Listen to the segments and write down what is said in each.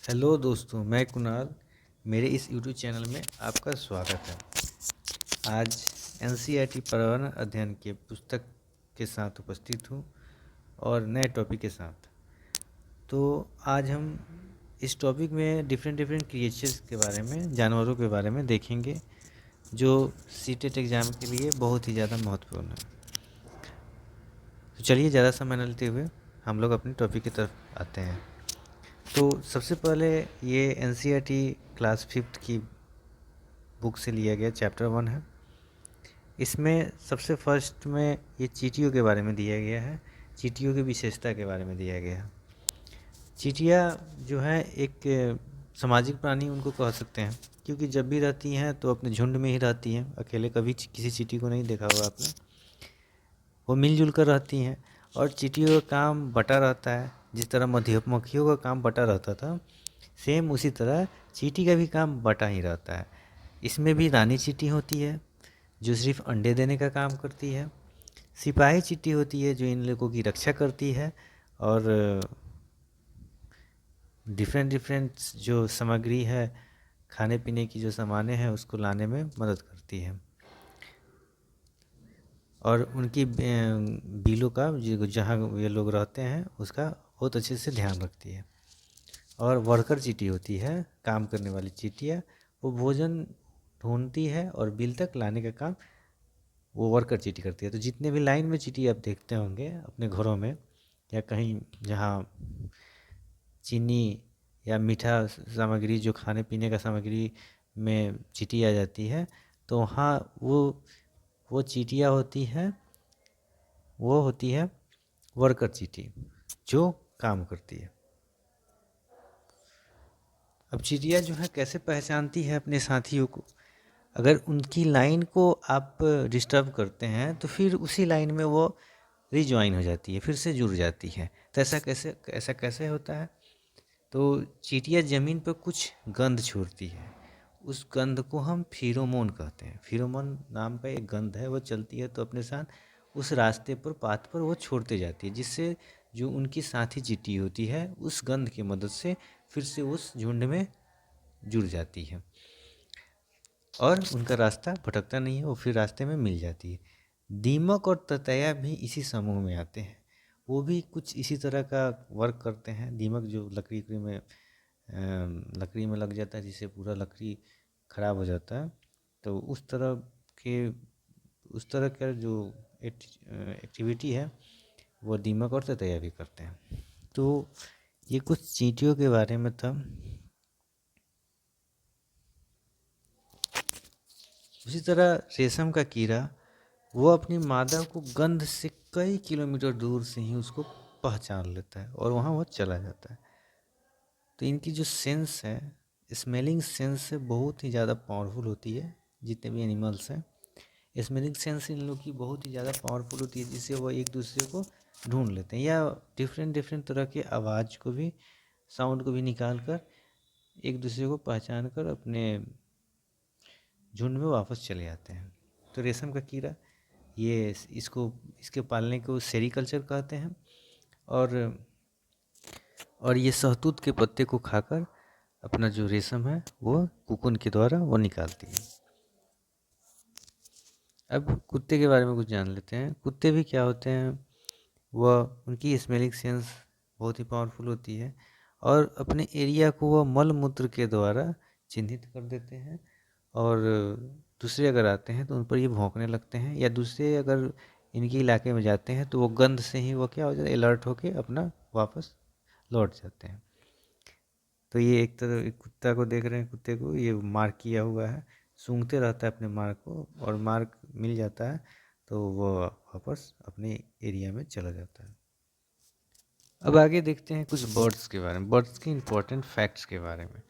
Hello दोस्तों, मैं कुणाल। मेरे इस यूट्यूब चैनल में आपका स्वागत है। आज एनसीईआरटी पर्यावरण अध्ययन के पुस्तक के साथ उपस्थित हूँ और नए टॉपिक के साथ। तो आज हम इस टॉपिक में डिफरेंट क्रिएचर्स के बारे में, जानवरों के बारे में देखेंगे जो सीटेट एग्ज़ाम के लिए बहुत ही ज़्यादा महत्वपूर्ण है। तो चलिए ज़्यादा समय न लेते हुए हम लोग अपने टॉपिक की तरफ आते हैं। तो सबसे पहले ये एनसीईआरटी क्लास 5 की बुक से लिया गया चैप्टर 1 है। इसमें सबसे फर्स्ट में ये चींटियों के बारे में दिया गया है, चींटियों की विशेषता के बारे में दिया गया है। चींटियाँ जो है एक सामाजिक प्राणी उनको कह सकते हैं, क्योंकि जब भी रहती हैं तो अपने झुंड में ही रहती हैं। अकेले कभी किसी चींटी को नहीं देखा होगा आपने। वो मिलजुल कर रहती हैं और चींटियों का काम बटा रहता है। जिस तरह मधुमक्खियों का काम बटा रहता था, सेम उसी तरह चींटी का भी काम बटा ही रहता है। इसमें भी रानी चींटी होती है जो सिर्फ अंडे देने का काम करती है। सिपाही चींटी होती है जो इन लोगों की रक्षा करती है और डिफरेंट जो सामग्री है, खाने पीने की जो सामानें हैं, उसको लाने में मदद करती है। और उनकी बिलों का जहाँ ये लोग रहते हैं उसका बहुत अच्छे से ध्यान रखती है। और वर्कर चींटी होती है, काम करने वाली चींटियाँ। वो भोजन ढूंढती है और बिल तक लाने का काम वो वर्कर चींटी करती है। तो जितने भी लाइन में चींटी आप देखते होंगे अपने घरों में या कहीं जहाँ चीनी या मीठा सामग्री, जो खाने पीने का सामग्री में चींटी आ जाती है, तो वहाँ वो चींटियाँ होती है, वो होती है वर्कर चींटी जो काम करती है। अब चींटियाँ जो है कैसे पहचानती है अपने साथियों को? अगर उनकी लाइन को आप डिस्टर्ब करते हैं तो फिर उसी लाइन में वो रिजॉइन हो जाती है, फिर से जुड़ जाती है। तो ऐसा कैसे होता है? तो चींटियाँ ज़मीन पर कुछ गंध छोड़ती है। उस गंध को हम फेरोमोन कहते हैं। फेरोमोन नाम का एक गंध है, वो चलती है तो अपने साथ उस रास्ते पर, पाथ पर वो छोड़ते जाती है, जिससे जो उनकी साथी चींटी होती है उस गंध की मदद से फिर से उस झुंड में जुड़ जाती है और उनका रास्ता भटकता नहीं है, वो फिर रास्ते में मिल जाती है। दीमक और ततैया भी इसी समूह में आते हैं। वो भी कुछ इसी तरह का वर्क करते हैं। दीमक जो लकड़ी में लग जाता है, जिससे पूरा लकड़ी ख़राब हो जाता है, तो उस तरह का जो एक्टिविटी है वो दीमक और ततैया भी करते हैं। तो ये कुछ चींटियों के बारे में था। उसी तरह रेशम का कीड़ा, वो अपनी मादा को गंध से कई किलोमीटर दूर से ही उसको पहचान लेता है और वहाँ वो चला जाता है। तो इनकी जो सेंस है, स्मेलिंग सेंस से बहुत ही ज़्यादा पावरफुल होती है। जितने भी एनिमल्स हैं, स्मेलिंग सेंस इन लोग की बहुत ही ज़्यादा पावरफुल होती है, जिससे वो एक दूसरे को ढूंढ लेते हैं या डिफरेंट तरह के आवाज़ को भी, साउंड को भी निकाल कर एक दूसरे को पहचान कर अपने झुंड में वापस चले जाते हैं। तो रेशम का कीड़ा, ये इसके पालने को सेरीकल्चर कहते हैं। और ये शहतूत के पत्ते को खाकर अपना जो रेशम है वो कुकुन के द्वारा वो निकालती है। अब कुत्ते के बारे में कुछ जान लेते हैं। कुत्ते भी क्या होते हैं, वह उनकी स्मेलिंग सेंस बहुत ही पावरफुल होती है और अपने एरिया को वह मल मूत्र के द्वारा चिन्हित कर देते हैं। और दूसरे अगर आते हैं तो उन पर ये भौंकने लगते हैं, या दूसरे अगर इनके इलाके में जाते हैं तो वो गंध से ही वो क्या हो जाता है, अलर्ट होके अपना वापस लौट जाते हैं। तो ये एक तरह, एक कुत्ता को देख रहे हैं, कुत्ते को ये मार्क किया हुआ है, सूंघते रहता है अपने मार्क को, और मार्क मिल जाता है तो वो वापस अपने एरिया में चला जाता है। अब आगे देखते हैं कुछ बर्ड्स के बारे में, बर्ड्स के इम्पोर्टेंट फैक्ट्स के बारे में,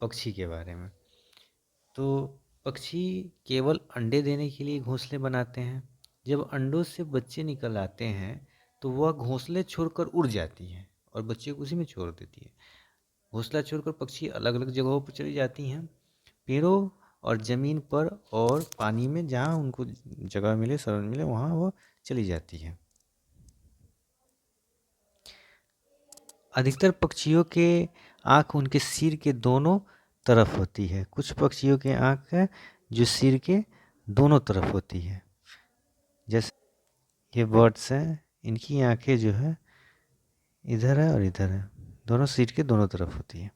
पक्षी के बारे में। तो पक्षी केवल अंडे देने के लिए घोंसले बनाते हैं। जब अंडों से बच्चे निकल आते हैं तो वह घोंसले छोड़कर उड़ जाती हैं और बच्चे को उसी में छोड़ देती है। घोंसला छोड़कर पक्षी अलग अलग जगहों पर चली जाती हैं, पेड़ों और ज़मीन पर और पानी में, जहाँ उनको जगह मिले, सरल मिले, वहाँ वो चली जाती हैं। अधिकतर पक्षियों के आँख उनके सिर के दोनों तरफ होती है। कुछ पक्षियों के आँख है जो सिर के दोनों तरफ होती है। जैसे ये बर्ड्स हैं, इनकी आँखें जो है इधर है और इधर है, दोनों सिर के दोनों तरफ होती है।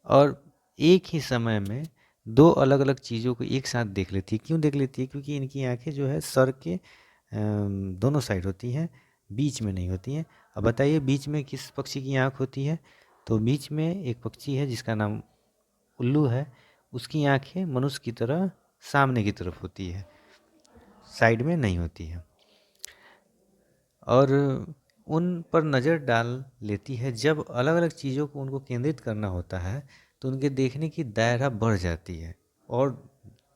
और एक ही समय में दो अलग अलग चीज़ों को एक साथ देख लेती है। क्यों देख लेती है? क्योंकि इनकी आँखें जो है सर के दोनों साइड होती हैं, बीच में नहीं होती हैं। अब बताइए बीच में किस पक्षी की आँख होती है? तो बीच में एक पक्षी है जिसका नाम उल्लू है, उसकी आँखें मनुष्य की तरह सामने की तरफ होती है, साइड में नहीं होती है। और उन पर नज़र डाल लेती है। जब अलग अलग चीज़ों को उनको केंद्रित करना होता है तो उनके देखने की दायरा बढ़ जाती है और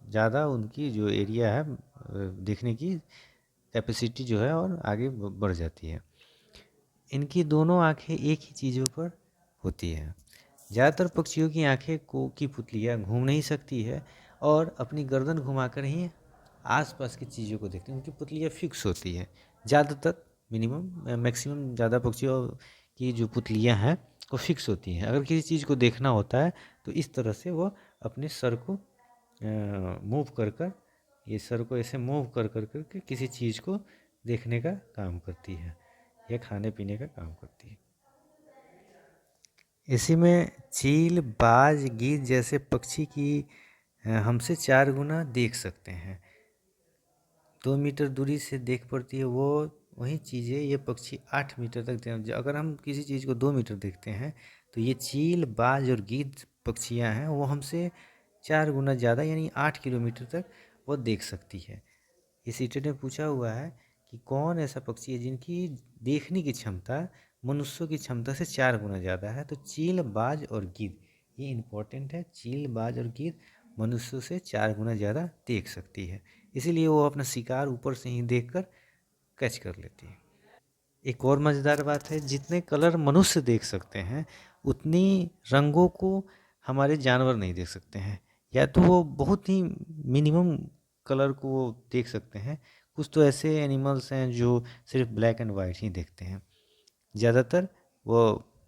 ज़्यादा उनकी जो एरिया है देखने की कैपेसिटी जो है और आगे बढ़ जाती है। इनकी दोनों आंखें एक ही चीज़ों पर होती है। ज़्यादातर पक्षियों की आंखें की पुतलियाँ घूम नहीं सकती है और अपनी गर्दन घुमाकर ही आसपास की चीज़ों को देखते हैं। उनकी पुतलियाँ फिक्स होती है ज़्यादातर, मिनिमम मैक्सिमम ज़्यादा पक्षियों की जो पुतलियाँ हैं वो फिक्स होती हैं। अगर किसी चीज़ को देखना होता है तो इस तरह से वो अपने सर को मूव कर कर, ये सर को ऐसे मूव कर कर करके किसी चीज़ को देखने का काम करती है या खाने पीने का काम करती है। इसी में चील, बाज, गीद जैसे पक्षी की हमसे 4 गुना देख सकते हैं। 2 मीटर दूरी से देख पड़ती है वो वही चीज़ें ये पक्षी 8 मीटर तक अगर हम किसी चीज़ को 2 मीटर देखते हैं तो ये चील, बाज और गीद पक्षियाँ हैं वो हमसे 4 गुना ज़्यादा यानी 8 किलोमीटर तक वो देख सकती है। इस सीटेट ने पूछा हुआ है कि कौन ऐसा पक्षी है जिनकी देखने की क्षमता मनुष्यों की क्षमता से 4 गुना ज़्यादा है? तो चील, बाज और गीद, ये इम्पोर्टेंट है। चील, बाज और गीद मनुष्यों से 4 गुना ज़्यादा देख सकती है, इसीलिए वो अपना शिकार ऊपर से ही देखकर कैच कर लेती है। एक और मज़ेदार बात है, जितने कलर मनुष्य देख सकते हैं उतनी रंगों को हमारे जानवर नहीं देख सकते हैं। या तो वो बहुत ही मिनिमम कलर को वो देख सकते हैं, कुछ तो ऐसे एनिमल्स हैं जो सिर्फ ब्लैक एंड वाइट ही देखते हैं। ज़्यादातर वो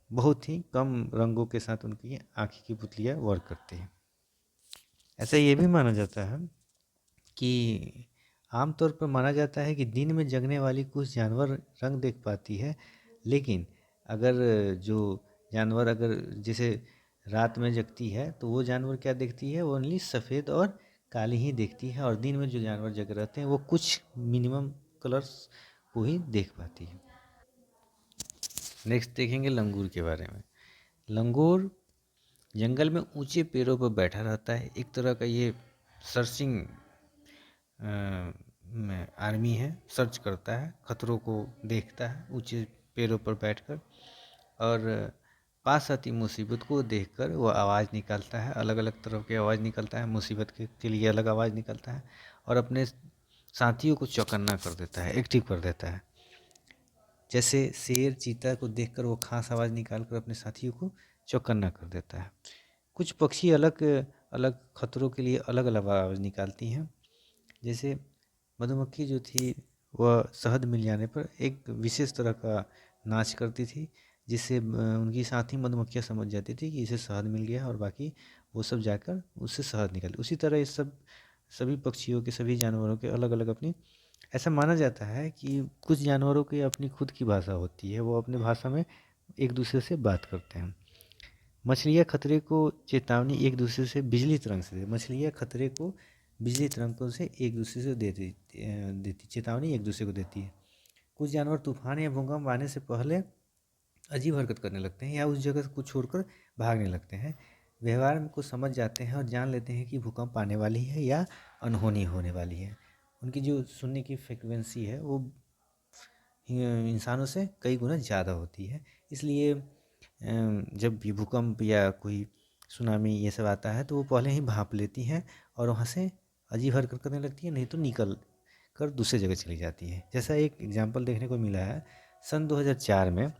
बहुत ही कम रंगों के साथ उनकी आँखी की पुतलियाँ वर्क करती हैं। ऐसा ये भी माना जाता है कि आमतौर पर माना जाता है कि दिन में जगने वाली कुछ जानवर रंग देख पाती है, लेकिन अगर जो जानवर अगर जैसे रात में जगती है तो वो जानवर क्या देखती है? वो ओनली सफ़ेद और काली ही देखती है, और दिन में जो जानवर जग रहते हैं वो कुछ मिनिमम कलर्स को ही देख पाती है। नेक्स्ट देखेंगे लंगूर के बारे में। लंगूर जंगल में ऊंचे पेड़ों पर बैठा रहता है। एक तरह का ये सर्चिंग में आर्मी है, सर्च करता है, खतरों को देखता है ऊंचे पेड़ों पर बैठकर, और पास आती मुसीबत को देखकर वो आवाज़ निकालता है, अलग अलग तरह की आवाज़ निकलता है, मुसीबत के लिए अलग आवाज़ निकलता है और अपने साथियों को चौकन्ना कर देता है, एक्टिव कर देता है। जैसे शेर, चीता को देखकर वो खास आवाज़ निकाल कर अपने साथियों को चौकन्ना कर देता है। कुछ पक्षी अलग अलग खतरों के लिए अलग अलग आवाज़ निकालती हैं। जैसे मधुमक्खी जो थी वह शहद मिल जाने पर एक विशेष तरह का नाच करती थी, जिससे उनकी साथी मधुमक्खियाँ समझ जाती थी कि इसे शहद मिल गया और बाकी वो सब जाकर उससे शहद निकाल। उसी तरह ये सब सभी पक्षियों के, सभी जानवरों के अलग अलग अपनी, ऐसा माना जाता है कि कुछ जानवरों की अपनी खुद की भाषा होती है, वो अपनी भाषा में एक दूसरे से बात करते हैं। मछलियाँ खतरे को चेतावनी एक दूसरे से बिजली तरंग से मछलियाँ खतरे को बिजली तरंगों से एक दूसरे से देती चेतावनी एक दूसरे को देती है। कुछ जानवर तूफान या भूकंप आने से पहले अजीब हरकत करने लगते हैं या उस जगह को छोड़कर भागने लगते हैं। व्यवहार को समझ जाते हैं और जान लेते हैं कि भूकंप आने वाली है या अनहोनी होने वाली है। उनकी जो सुनने की फ्रिक्वेंसी है वो इंसानों से कई गुना ज़्यादा होती है, इसलिए जब भी भूकंप या कोई सुनामी ये सब आता है तो वो पहले ही भांप लेती हैं और वहाँ से अजीब हरकत करने लगती है, नहीं तो निकल कर दूसरी जगह चली जाती है। जैसा एक एग्जांपल देखने को मिला है, सन 2004 में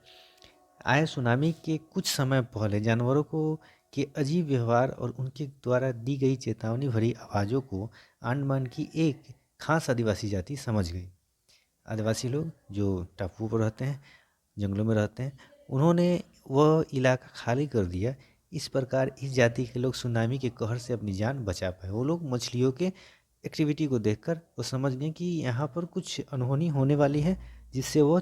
आए सुनामी के कुछ समय पहले जानवरों को के अजीब व्यवहार और उनके द्वारा दी गई चेतावनी भरी आवाज़ों को अंडमान की एक खास आदिवासी जाति समझ गई। आदिवासी लोग जो टापुओं पर रहते हैं, जंगलों में रहते हैं, उन्होंने वह इलाका खाली कर दिया। इस प्रकार इस जाति के लोग सुनामी के कहर से अपनी जान बचा पाए। वो लोग मछलियों के एक्टिविटी को देखकर वो समझ गए कि यहाँ पर कुछ अनहोनी होने वाली है, जिससे वो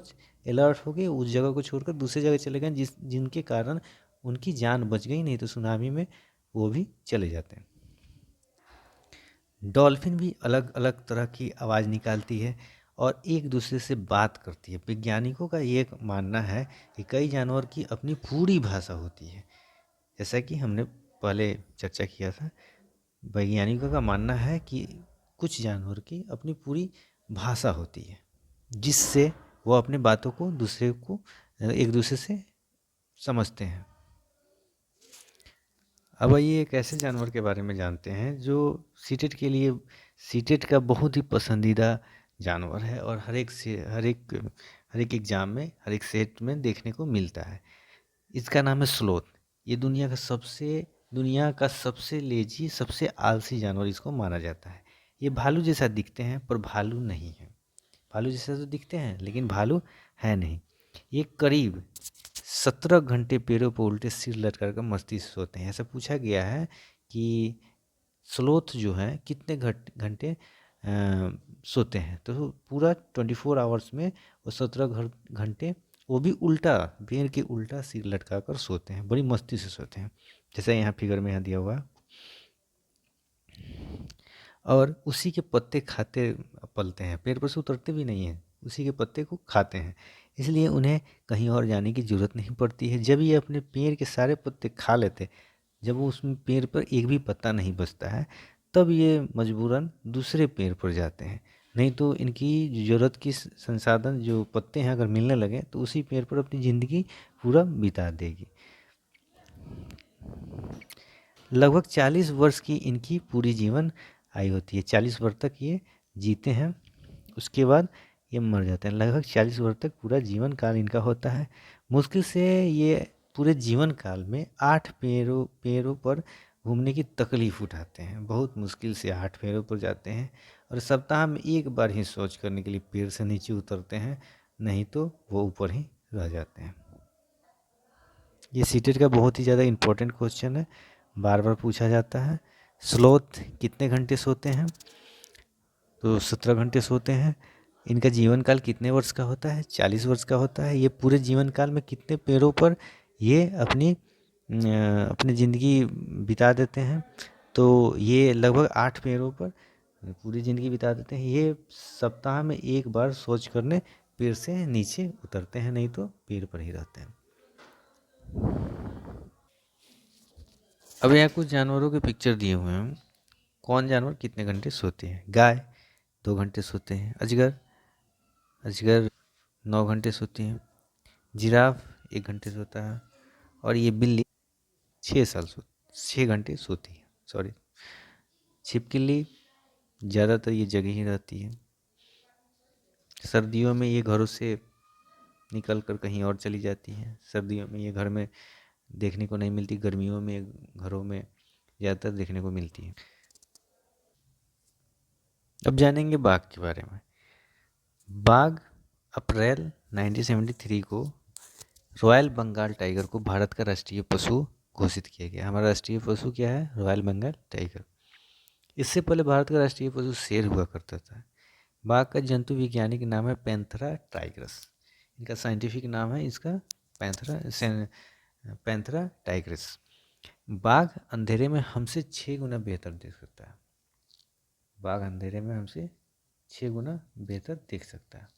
अलर्ट हो गए, उस जगह को छोड़कर दूसरी जगह चले गए, जिनके कारण उनकी जान बच गई, नहीं तो सुनामी में वो भी चले जाते हैं। डॉल्फिन भी अलग अलग तरह की आवाज़ निकालती है और एक दूसरे से बात करती है। वैज्ञानिकों का ये मानना है कि कई जानवर की अपनी पूरी भाषा होती है। जैसा कि हमने पहले चर्चा किया था, वैज्ञानिकों का मानना है कि कुछ जानवर की अपनी पूरी भाषा होती है, जिससे वो अपने बातों को एक दूसरे से समझते हैं। अब आइए एक ऐसे जानवर के बारे में जानते हैं जो सीटेट का बहुत ही पसंदीदा जानवर है और हर एक एग्जाम में, हर एक सेट में देखने को मिलता है। इसका नाम है स्लोथ। ये दुनिया का सबसे लेजी, सबसे आलसी जानवर इसको माना जाता है। ये भालू जैसा दिखते हैं पर भालू नहीं है। भालू जैसा तो दिखते हैं लेकिन भालू है नहीं। ये करीब 17 घंटे पैरों पर उल्टे सिर लटका कर मस्ती से सोते हैं। ऐसा पूछा गया है कि स्लोथ जो है कितने घंटे सोते हैं, तो पूरा 24 आवर्स में वो 17 घंटे वो भी उल्टा, पैर के उल्टा सिर लटका कर सोते हैं। बड़ी मस्ती से सोते हैं, जैसा यहाँ फिगर में यहाँ दिया हुआ। और उसी के पत्ते खाते पलते हैं, पेड़ पर से उतरते भी नहीं हैं, उसी के पत्ते को खाते हैं। इसलिए उन्हें कहीं और जाने की ज़रूरत नहीं पड़ती है। जब ये अपने पेड़ के सारे पत्ते खा लेते, जब वो उसमें पेड़ पर एक भी पत्ता नहीं बचता है, तब ये मजबूरन दूसरे पेड़ पर जाते हैं। नहीं तो इनकी ज़रूरत की संसाधन जो पत्ते हैं अगर मिलने लगे तो उसी पेड़ पर अपनी ज़िंदगी पूरा बिता देगी। लगभग 40 वर्ष की इनकी पूरी जीवन आयु होती है। 40 वर्ष तक ये जीते हैं, उसके बाद ये मर जाते हैं। लगभग 40 वर्ष तक पूरा जीवन काल इनका होता है। मुश्किल से ये पूरे जीवन काल में 8 पैरों पर घूमने की तकलीफ उठाते हैं। बहुत मुश्किल से 8 पैरों पर जाते हैं और सप्ताह में एक बार ही शौच करने के लिए पेड़ से नीचे उतरते हैं, नहीं तो वो ऊपर ही रह जाते हैं। ये सीटेट का बहुत ही ज़्यादा इम्पोर्टेंट क्वेश्चन है, बार बार पूछा जाता है। स्लोथ कितने घंटे सोते हैं? तो 17 घंटे सोते हैं। इनका जीवन काल कितने वर्ष का होता है? 40 वर्ष का होता है। ये पूरे जीवन काल में कितने पैरों पर ये अपनी ज़िंदगी बिता देते हैं? तो ये लगभग 8 पैरों पर पूरी ज़िंदगी बिता देते हैं। ये सप्ताह में एक बार शौच करने पेड़ से नीचे उतरते हैं, नहीं तो पेड़ पर ही रहते हैं। अब यहाँ कुछ जानवरों के पिक्चर दिए हुए हैं। कौन जानवर कितने घंटे सोते हैं? गाय 2 घंटे सोते हैं। अजगर 9 घंटे सोती है। जिराफ 1 घंटे सोता है। और ये बिल्ली 6 घंटे सोती है। सॉरी, छिपकली ज़्यादातर ये जगह ही रहती है। सर्दियों में ये घरों से निकल कर कहीं और चली जाती है। सर्दियों में ये घर में देखने को नहीं मिलती, गर्मियों में घरों में ज़्यादातर देखने को मिलती है। अब जानेंगे बाघ के बारे में। बाघ अप्रैल 1973 को रॉयल बंगाल टाइगर को भारत का राष्ट्रीय पशु घोषित किया गया। हमारा राष्ट्रीय पशु क्या है? Royal Bengal tiger. इससे पहले भारत का राष्ट्रीय पशु शेर हुआ करता था। बाघ का जंतु वैज्ञानिक नाम है पैंथेरा टाइग्रस। इनका साइंटिफिक नाम है इसका पैंथेरा टाइग्रस। बाघ अंधेरे में हमसे 6 गुना बेहतर देख सकता है। बाघ अंधेरे में हमसे 6 गुना बेहतर देख सकता है।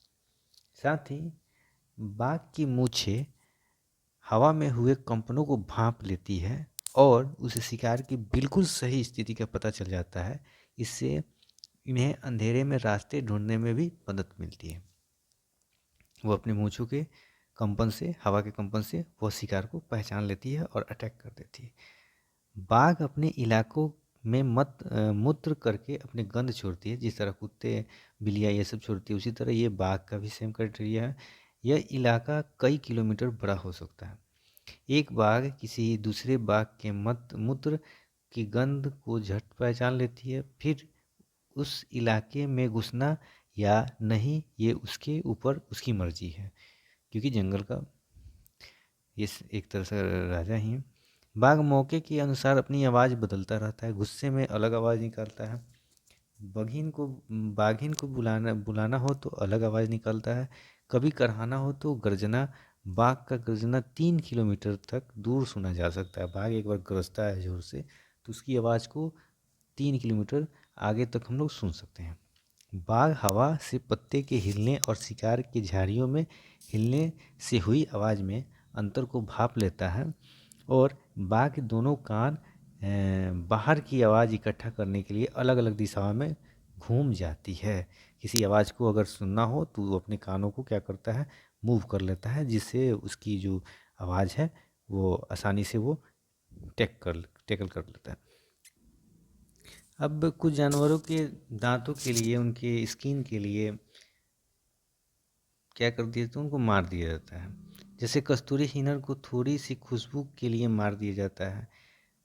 साथ ही बाघ की मूछें हवा में हुए कंपनों को भांप लेती है और उसे शिकार की बिल्कुल सही स्थिति का पता चल जाता है। इससे इन्हें अंधेरे में रास्ते ढूंढने में भी मदद मिलती है। वो अपनी मूंछों के कंपन से, हवा के कंपन से वो शिकार को पहचान लेती है और अटैक कर देती है। बाघ अपने इलाकों में मूत्र करके अपनी गंध छोड़ती है। जिस तरह कुत्ते, बिल्लियाँ ये सब छोड़ती है, उसी तरह ये बाघ का भी सेम क्राइटेरिया है। यह इलाका कई किलोमीटर बड़ा हो सकता है। एक बाघ किसी दूसरे बाघ के मूत्र की गंध को झट पहचान लेती है। फिर उस इलाके में घुसना या नहीं ये उसके ऊपर उसकी मर्जी है, क्योंकि जंगल का ये एक तरह से राजा ही हैं। बाघ मौके के अनुसार अपनी आवाज़ बदलता रहता है, गुस्से में अलग आवाज़ निकालता है, बघीन को बाघिन को बुलाना बुलाना हो तो अलग आवाज़ निकालता है, कभी करहाना हो तो गर्जना। बाघ का गर्जना 3 किलोमीटर तक दूर सुना जा सकता है। बाघ एक बार गरजता है जोर से तो उसकी आवाज़ को 3 किलोमीटर आगे तक हम लोग सुन सकते हैं। बाघ हवा से पत्ते के हिलने और शिकार की झाड़ियों में हिलने से हुई आवाज़ में अंतर को भाप लेता है, और बाघ के दोनों कान बाहर की आवाज़ इकट्ठा करने के लिए अलग अलग दिशाओं में घूम जाती है। किसी आवाज़ को अगर सुनना हो तो वो अपने कानों को क्या करता है, मूव कर लेता है, जिससे उसकी जो आवाज़ है वो आसानी से वो टैकल कर लेता है। अब कुछ जानवरों के दांतों के लिए, उनके स्किन के लिए क्या कर दिया जाता है, उनको मार दिया जाता है। जैसे कस्तूरी हिरण को थोड़ी सी खुशबू के लिए मार दिया जाता है।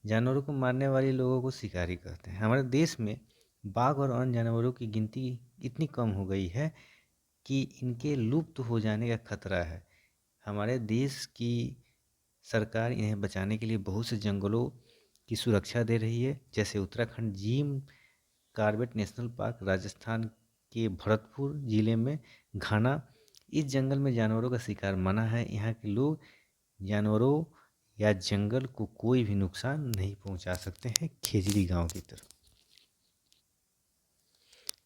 जानवरों को मारने वाले लोगों को शिकारी कहते हैं। हमारे देश में बाघ और अन्य जानवरों की गिनती इतनी कम हो गई है कि इनके लुप्त हो जाने का खतरा है। हमारे देश की सरकार इन्हें बचाने के लिए बहुत से जंगलों की सुरक्षा दे रही है। जैसे Uttarakhand Jim Corbett national park, Rajasthan के भरतपुर जिले में घाना, इस जंगल में जानवरों का शिकार मना है। यहाँ के लोग जानवरों या जंगल को कोई भी नुकसान नहीं पहुंचा सकते हैं, खेजड़ी गांव की तरफ।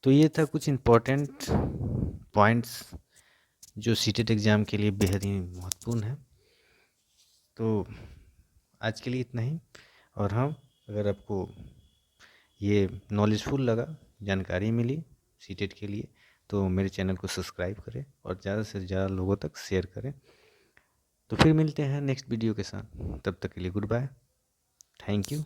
तो ये था कुछ इम्पोर्टेंट पॉइंट्स जो सीटेट एग्ज़ाम के लिए बेहद ही महत्वपूर्ण है। तो आज के लिए इतना ही। और हाँ, अगर आपको ये नॉलेजफुल लगा, जानकारी मिली सीटेट के लिए, तो मेरे चैनल को सब्सक्राइब करें और ज़्यादा से ज़्यादा लोगों तक शेयर करें। तो फिर मिलते हैं नेक्स्ट वीडियो के साथ। तब तक के लिए गुड बाय, थैंक यू।